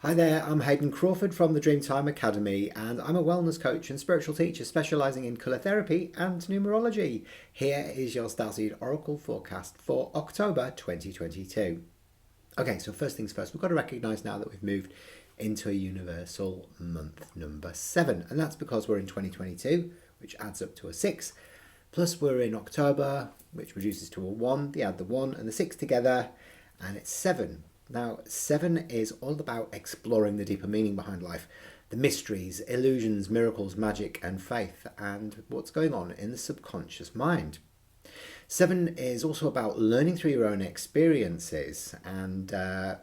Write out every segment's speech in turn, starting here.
Hi there, I'm Hayden Crawford from the Dreemtime Academy, and I'm a wellness coach and spiritual teacher specialising in colour therapy and numerology. Here is your Starseed Oracle forecast for October 2022. Okay, so first things first, we've got to recognise now that we've moved into a universal month number 7, and that's because we're in 2022, which adds up to a 6, plus we're in October, which reduces to a 1. They add the 1 and the 6 together, and it's 7. Now, 7 is all about exploring the deeper meaning behind life, the mysteries, illusions, miracles, magic, and faith, and what's going on in the subconscious mind. 7 is also about learning through your own experiences and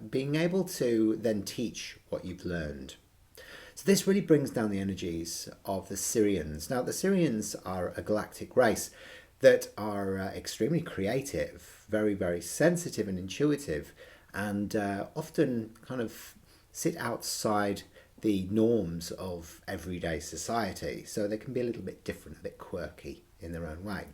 being able to then teach what you've learned. So this really brings down the energies of the Syrians. Now, the Syrians are a galactic race that are extremely creative, very, very sensitive and intuitive, and often kind of sit outside the norms of everyday society. So they can be a little bit different, a bit quirky in their own way.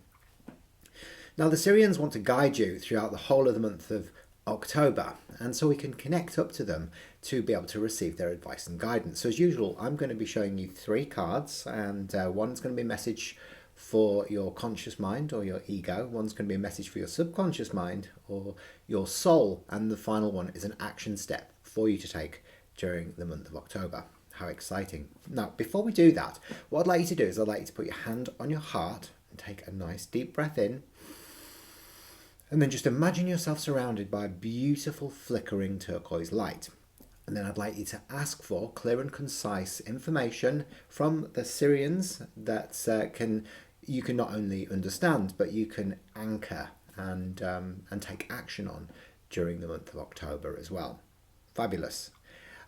Now, the Syrians want to guide you throughout the whole of the month of October, and so we can connect up to them to be able to receive their advice and guidance. So as usual, I'm going to be showing you 3 cards, and one's going to be a message for your conscious mind or your ego, one's going to be a message for your subconscious mind or your soul, and the final one is an action step for you to take during the month of October. How exciting. Now, before we do that, what I'd like you to do is I'd like you to put your hand on your heart and take a nice deep breath in, and then just imagine yourself surrounded by beautiful flickering turquoise light. And then I'd like you to ask for clear and concise information from the Syrians that you can not only understand, but you can anchor and take action on during the month of October as well. Fabulous.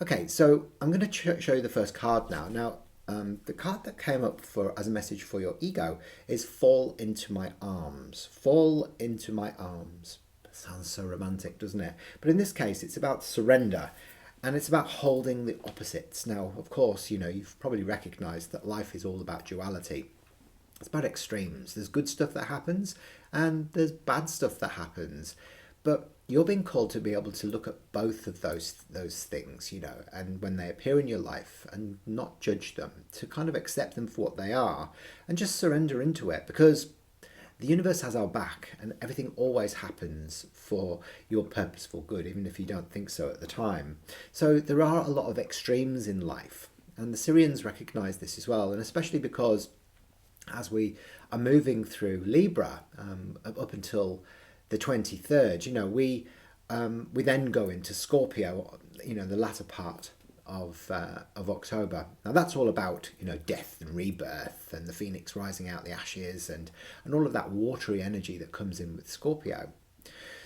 Okay, so I'm going to show you the first card now. Now, the card that came up as a message for your ego is fall into my arms. Fall into my arms. That sounds so romantic, doesn't it? But in this case, it's about surrender. And it's about holding the opposites. Now, of course, you've probably recognised that life is all about duality. It's about extremes. There's good stuff that happens and there's bad stuff that happens. But you're being called to be able to look at both of those things, and when they appear in your life and not judge them, to kind of accept them for what they are and just surrender into it, because the universe has our back and everything always happens for your purposeful good, even if you don't think so at the time. So there are a lot of extremes in life, and the Syrians recognize this as well, and especially because as we are moving through Libra up until the 23rd, we then go into Scorpio, the latter part of October. Now that's all about death and rebirth and the phoenix rising out the ashes and all of that watery energy that comes in with Scorpio.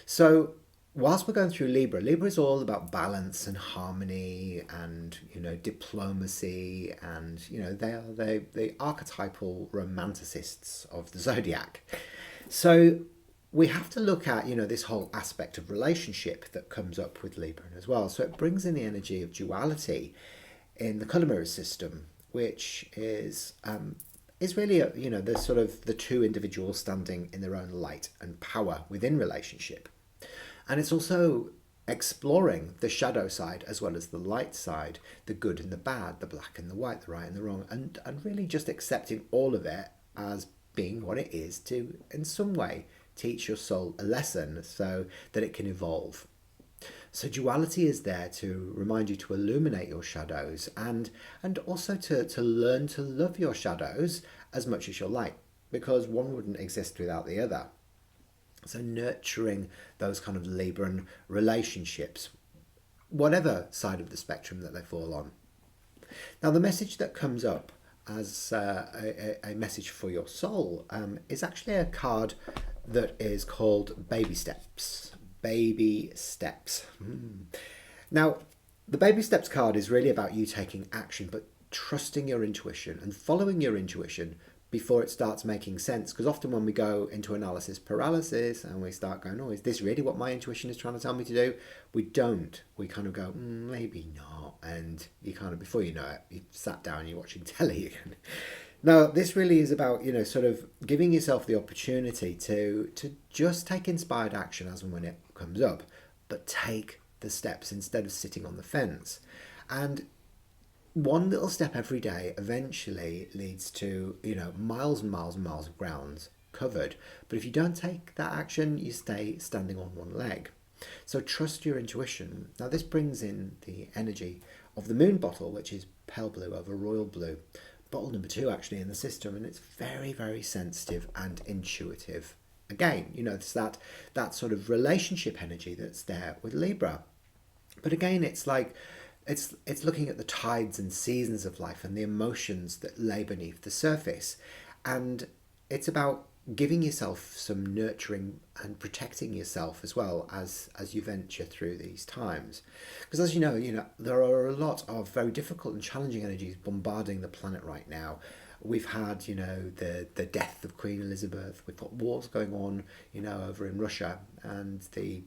So whilst we're going through Libra is all about balance and harmony and diplomacy, and they are the archetypal romanticists of the zodiac. So we have to look at this whole aspect of relationship that comes up with Libra as well. So it brings in the energy of duality in the colour mirror system, which is really the sort of the two individuals standing in their own light and power within relationship. And it's also exploring the shadow side as well as the light side, the good and the bad, the black and the white, the right and the wrong, and really just accepting all of it as being what it is, to in some way teach your soul a lesson so that it can evolve. So duality is there to remind you to illuminate your shadows and also to learn to love your shadows as much as your light, because one wouldn't exist without the other. So nurturing those kind of Libran relationships, whatever side of the spectrum that they fall on. Now, the message that comes up as a message for your soul is actually a card that is called Baby Steps. Baby Steps. Now, the Baby Steps card is really about you taking action, but trusting your intuition and following your intuition before it starts making sense. Because often when we go into analysis paralysis and we start going, is this really what my intuition is trying to tell me to do? We don't. We kind of go, maybe not. And you kind of, before you know it, you've sat down and you're watching telly again. Now, this really is about, sort of giving yourself the opportunity to just take inspired action as and when it comes up, but take the steps instead of sitting on the fence. And one little step every day eventually leads to, miles and miles and miles of ground covered. But if you don't take that action, you stay standing on one leg. So trust your intuition. Now this brings in the energy of the moon bottle, which is pale blue over royal blue. Bottle number 2 actually in the system, and it's very, very sensitive and intuitive. Again, it's that sort of relationship energy that's there with Libra. But again, it's like it's looking at the tides and seasons of life and the emotions that lay beneath the surface. And it's about giving yourself some nurturing and protecting yourself as well as you venture through these times. Because as you know, there are a lot of very difficult and challenging energies bombarding the planet right now. We've had, the death of Queen Elizabeth. We've got wars going on, over in Russia, and the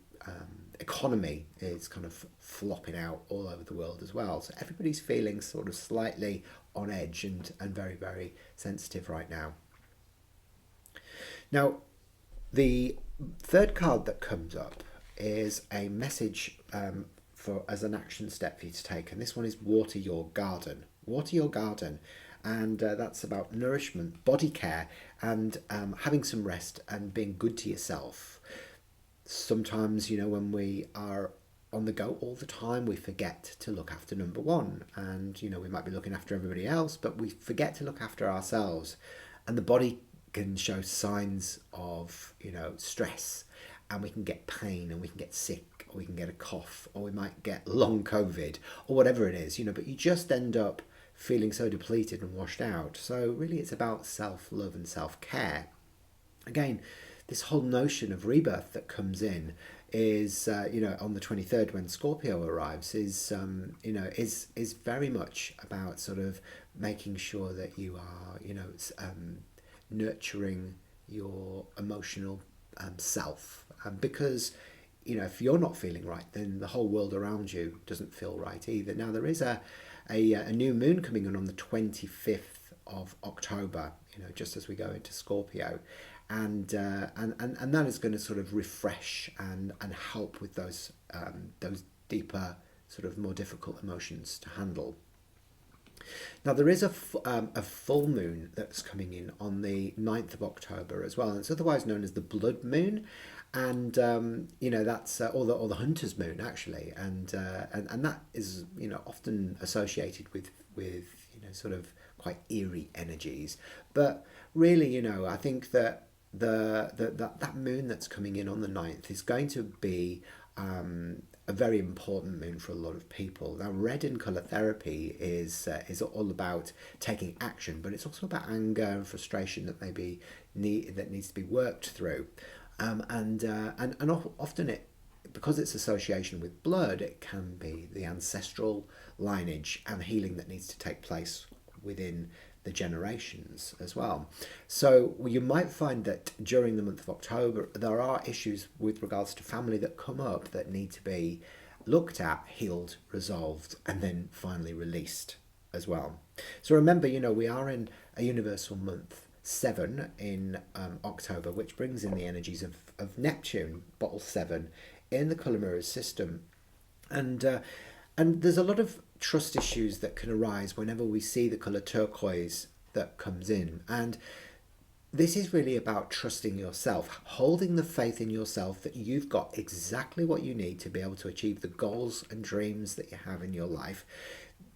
economy is kind of flopping out all over the world as well. So everybody's feeling sort of slightly on edge and very, very sensitive right now. Now, the third card that comes up is a message as an action step for you to take, and this one is water your garden. Water your garden. And that's about nourishment, body care, and having some rest and being good to yourself. Sometimes, when we are on the go all the time, we forget to look after number one. And, we might be looking after everybody else, but we forget to look after ourselves. And the body can show signs of, stress. And we can get pain, and we can get sick, or we can get a cough, or we might get long COVID, or whatever it is, but you just end up feeling so depleted and washed out. So really it's about self-love and self-care. Again, this whole notion of rebirth that comes in is, on the 23rd when Scorpio arrives, is very much about sort of making sure that you are, nurturing your emotional self. Because, if you're not feeling right, then the whole world around you doesn't feel right either. Now, there is a new moon coming in on the 25th of October, just as we go into Scorpio. And that is going to sort of refresh and help with those deeper, sort of more difficult emotions to handle. Now, there is a full moon that's coming in on the 9th of October as well, and it's otherwise known as the blood moon. And that's or the hunter's moon actually, and that is often associated with sort of quite eerie energies. But really, I think that that moon that's coming in on the 9th is going to be a very important moon for a lot of people. Now, red in colour therapy is all about taking action, but it's also about anger and frustration that needs to be worked through. And often because it's association with blood, it can be the ancestral lineage and healing that needs to take place within the generations as well. So you might find that during the month of October, there are issues with regards to family that come up that need to be looked at, healed, resolved, and then finally released as well. So remember, we are in a universal month 7 in October, which brings in the energies of Neptune, bottle 7, in the colour mirrors system. And there's a lot of trust issues that can arise whenever we see the colour turquoise that comes in. And this is really about trusting yourself, holding the faith in yourself that you've got exactly what you need to be able to achieve the goals and dreams that you have in your life,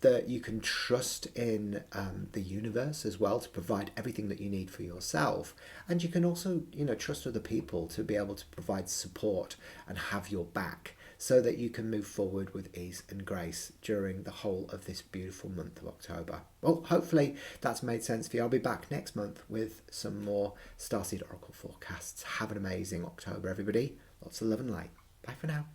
that you can trust in the universe as well to provide everything that you need for yourself. And you can also, trust other people to be able to provide support and have your back so that you can move forward with ease and grace during the whole of this beautiful month of October. Well, hopefully that's made sense for you. I'll be back next month with some more Starseed Oracle forecasts. Have an amazing October, everybody. Lots of love and light. Bye for now.